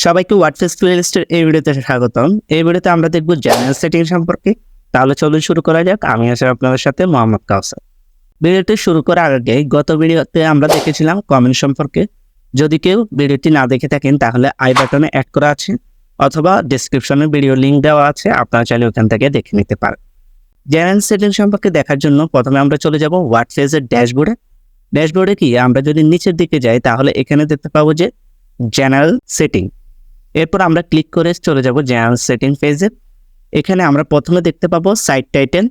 সবাইকে ওয়ার্ডপ্রেস প্লেলিস্টের এই ভিডিওতে স্বাগতম। এই ভিডিওতে আমরা দেখব জেনারেল সেটিং সম্পর্কে। তাহলে চলুন শুরু করা যাক। আমি আছি আপনাদের সাথে মোহাম্মদ কাউসার। ভিডিওটি শুরু করার আগে গত ভিডিওতে আমরা দেখেছিলাম কমেন্ট সম্পর্কে। যদি কেউ ভিডিওটি না দেখে থাকেন তাহলে আই বাটনে অ্যাড করা আছে অথবা ডেসক্রিপশনে ভিডিও লিঙ্ক দেওয়া আছে, আপনারা চাইলে ওখান থেকে দেখে নিতে পারেন। জেনারেল সেটিং সম্পর্কে দেখার জন্য প্রথমে আমরা চলে যাব ওয়ার্ডপ্রেসের ড্যাশবোর্ডে। ড্যাশবোর্ডে কি আমরা যদি নিচের দিকে যাই তাহলে এখানে দেখতে পাবো যে জেনারেল সেটিং। এরপর আমরা ক্লিক করে চলে যাব জেনারেল সেটিং পেজে। এখানে আমরা প্রথমে দেখতে পাবো সাইট টাইটেল।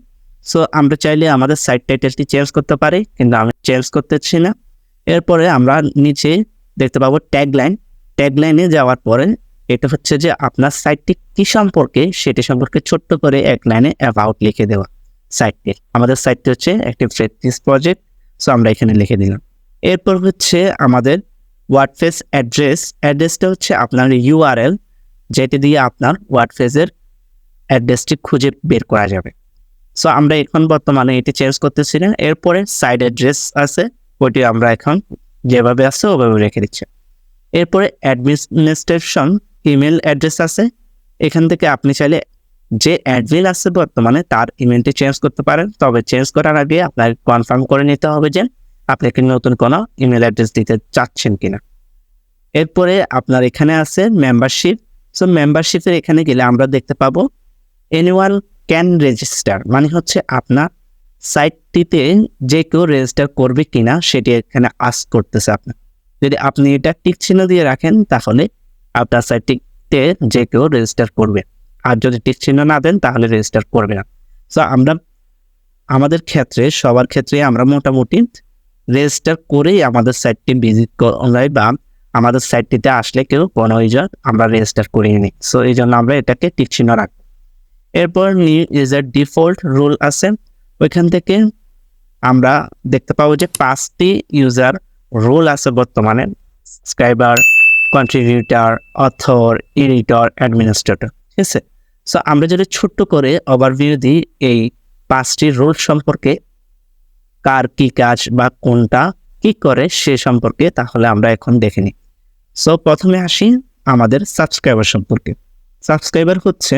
সো আমরা চাইলে আমাদের সাইট টাইটেলটি চেঞ্জ করতে পারি, কিন্তু আমি চেঞ্জ করতেছি না। এরপরে আমরা নিচে দেখতে পাবো ট্যাগলাইন। ট্যাগলাইনে যাওয়ার পরে এটা হচ্ছে যে আপনার সাইটটি কী সম্পর্কে সেটি সম্পর্কে ছোট্ট করে এক লাইনে অ্যাবাউট লিখে দেওয়া। সাইটটি আমাদের সাইটটি হচ্ছে একটি প্র্যাকটিস প্রজেক্ট, সো আমরা এখানে লিখে দিলাম। এরপর হচ্ছে আমাদের ওয়ার্ডপ্রেস অ্যাড্রেসটা হচ্ছে আপনার ইউআরএল, যেটি দিয়ে আপনার ওয়ার্ডপ্রেসের অ্যাড্রেসটি খুঁজে বের করা যাবে। সো আমরা এখন বর্তমানে এটি চেঞ্জ করতেছি না। এরপরে সাইড অ্যাড্রেস আছে, ওইটি আমরা এখন যেভাবে আছে ওভাবে রেখে দিচ্ছি। এরপরে অ্যাডমিনিস্ট্রেশন ইমেল অ্যাড্রেস আছে। এখান থেকে আপনি চাইলে যে অ্যাডমিন আছে বর্তমানে তার ইমেলটি চেঞ্জ করতে পারেন, তবে চেঞ্জ করার আগে আপনার কনফার্ম করে নিতে হবে যে আপনি কি নতুন কোনো ইমেল অ্যাড্রেস দিতে চাচ্ছেন কিনা। এরপরে আপনার এখানে আছে মেম্বারশিপ। সো মেম্বারশিপের এখানে গেলে আমরা দেখতে পাবো এনিওয়ান ক্যান রেজিস্টার, মানে হচ্ছে আপনার সাইটটিতে যে কেউ রেজিস্টার করবে কিনা সেটি এখানে আস্ক করতেছে আপনার। যদি আপনি এটা টিক চিহ্ন দিয়ে রাখেন তাহলে আপনার সাইটটিতে যে কেউ রেজিস্টার করবে, আর যদি টিক চিহ্ন না দেন তাহলে রেজিস্টার করবে না। সো আমরা আমাদের ক্ষেত্রে সবার ক্ষেত্রে আমরা মোটামুটি রেজিস্টার করেই আমাদের সাইটটি ভিজিট করলে বা আমাদের সাইটটিতে আসলে কেউ কোনো আমরা রেজিস্টার করিয়ে নিই। সো এই জন্য আমরা এটাকে টিক চিহ্ন রাখবো। এরপর নিউ ইউজার ডিফল্ট রুল আছে, ওইখান থেকে আমরা দেখতে পাবো যে 5টি ইউজার রোল আছে বর্তমানে: subscriber, contributor, author, editor, administrator. ঠিক আছে। সো আমরা যদি ছোট্ট করে ওভারভিউ দিই এই 5টি রোল সম্পর্কে, কার কি কাজ বা কোনটা কি করে সে সম্পর্কে, তাহলে আমরা এখন দেখে নিই। সো প্রথমে আসি আমাদের সাবস্ক্রাইবার সম্পর্কে। সাবস্ক্রাইবার হচ্ছে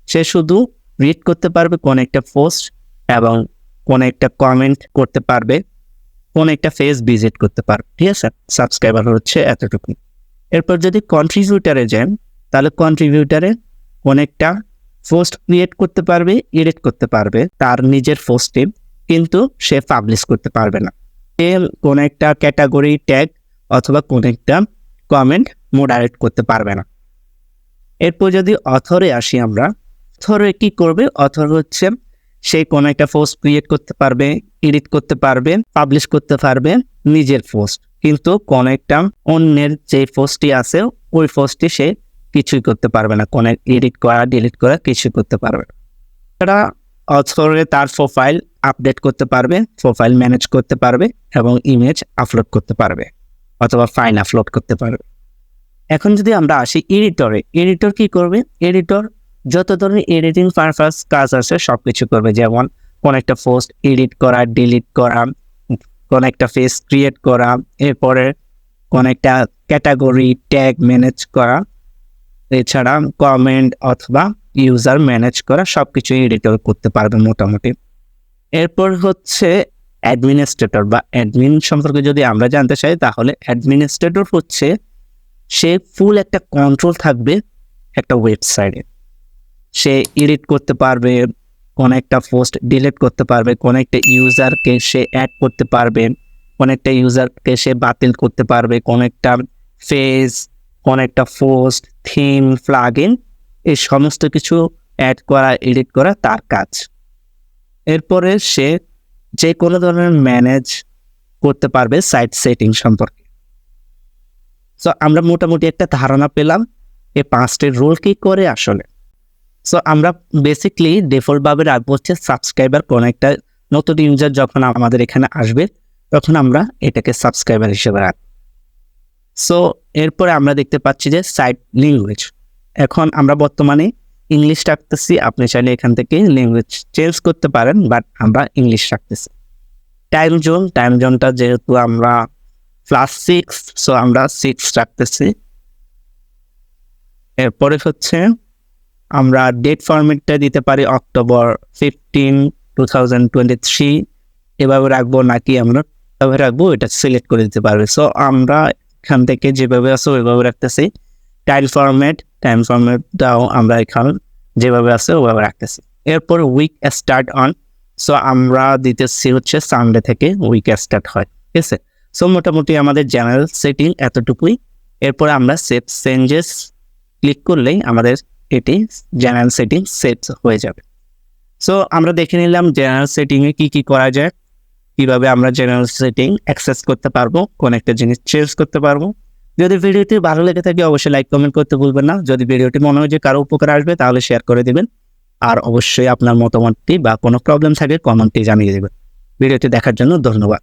সে শুধু রিড করতে পারবে কোন একটা পোস্ট এবং কোন একটা কমেন্ট করতে পারবে, কোন একটা পেজ ভিজিট করতে পারবে। ঠিক আছে, সাবস্ক্রাইবার হচ্ছে এতটুকু। এরপর যদি কন্ট্রিবিউটারে যান তাহলে কন্ট্রিবিউটারে কোন একটা পোস্ট ক্রিয়েট করতে পারবে, এডিট করতে পারবে তার নিজের পোস্টে, কিন্তু সে পাবলিশ করতে পারবে না। সে কোন একটা ক্যাটাগরি ট্যাগ অথবা কোন একটা কমেন্ট মডারেট করতে পারবে না। এরপর যদি অথরে আসি আমরা, অথরে কি করবে? অথর হচ্ছে সে কোনো একটা পোস্ট ক্রিয়েট করতে পারবে, এডিট করতে পারবে, পাবলিশ করতে পারবে নিজের পোস্ট, কিন্তু কোন একটা অন্যের যে পোস্টটি আছে ওই পোস্টটি সে কিছুই করতে পারবে না, কোনো এডিট করা ডিলিট করা কিছুই করতে পারবে না। এটা অথরে তার প্রোফাইল আপডেট করতে পারবে, প্রোফাইল ম্যানেজ করতে পারবে এবং ইমেজ আপলোড করতে পারবে অথবা ফাইল আপলোড করতে পারবে। এখন যদি আমরা আসি এডিটরে, এডিটর কি করবে? এডিটর যত ধরনের এডিটিং পারপাস কাজ আছে সব কিছু করবে, যেমন কোন একটা পোস্ট এডিট করা, ডিলিট করা, কোন একটা পেজ ক্রিয়েট করা, এরপরে কোন একটা ক্যাটাগরি ট্যাগ ম্যানেজ করা, এছাড়া কমেন্ট অথবা ইউজার ম্যানেজ করা, সব কিছু এডিটর করতে পারবে মোটামুটি। এরপর হচ্ছে অ্যাডমিনিস্ট্রেটর বা অ্যাডমিন সম্পর্কে যদি আমরা জানতে চাই তাহলে অ্যাডমিনিস্ট্রেটর হচ্ছে সে ফুল একটা কন্ট্রোল থাকবে একটা ওয়েবসাইটে। সে এডিট করতে পারবে, কোন একটা পোস্ট ডিলিট করতে পারবে, কোন একটা ইউজারকে সে অ্যাড করতে পারবে, কোন একটা ইউজারকে সে বাতিল করতে পারবে, কোন একটা পেজ, কোন একটা পোস্ট, থিম, প্লাগইন, এই সমস্ত কিছু অ্যাড করা এডিট করা তার কাজ। এরপরে সে যে কোনো ধরনের ম্যানেজ করতে পারবে সাইট সেটিং সম্পর্কে। সো আমরা মোটামুটি একটা ধারণা পেলাম এই 5টি রোল কি করে আসলে। সো আমরা বেসিকলি ডিফল্টভাবে রাখবো হচ্ছে সাবস্ক্রাইবার। কোনো একটা নতুন ইউজার যখন আমাদের এখানে আসবে তখন আমরা এটাকে সাবস্ক্রাইবার হিসেবে রাখবো। সো এরপরে আমরা দেখতে পাচ্ছি যে সাইট ল্যাঙ্গুয়েজ, এখন আমরা বর্তমানে ইংলিশ রাখতেছি, আপনি চাইলে এখান থেকে ল্যাঙ্গুয়েজ চেঞ্জ করতে পারেন, বাট আমরা ইংলিশ রাখতেছি। টাইম জোনটা যেহেতু আমরা +6, সো আমরা 6 রাখতেছি। এরপরে হচ্ছে আমরা ডেট ফরম্যাটটা দিতে পারি অক্টোবর 15, 2023 এভাবে রাখবো নাকি আমরা এভাবে রাখবো, এটা সিলেক্ট করে দিতে পারবে। সো আমরা এখান থেকে যেভাবে আছে ওইভাবে রাখতেছি। টাইম ফরম্যাটটাও আমরা এখানে যেভাবে আছে ওইভাবে রাখতেছি। এরপর উইক স্টার্ট অন, সো আমরা দিতেছি হচ্ছে সানডে থেকে উইক স্টার্ট হয়, ঠিক আছে। সো মোটামুটি আমাদের জেনারেল সেটিং এতটুকুই। এরপর আমরা সেভ চেঞ্জেস ক্লিক করলেই আমাদের এটি জেনারেল সেটিং সেট হয়ে যাবে। সো আমরা দেখে নিলাম জেনারেল সেটিংয়ে কি করা যায়, কিভাবে আমরা জেনারেল সেটিং অ্যাক্সেস করতে পারবো, কোন একটা জিনিস চেঞ্জ করতে পারবো। যদি ভিডিওটি ভালো লেগে থাকে অবশ্যই লাইক কমেন্ট করতে ভুলবেন না। যদি ভিডিওটি মনে হয় যে কারো উপকার আসবে তাহলে শেয়ার করে দিবেন। আর অবশ্যই আপনার মতামতটি বা কোনো প্রবলেম থাকে কমেন্টে জানিয়ে দেবেন। ভিডিওটি দেখার জন্য ধন্যবাদ।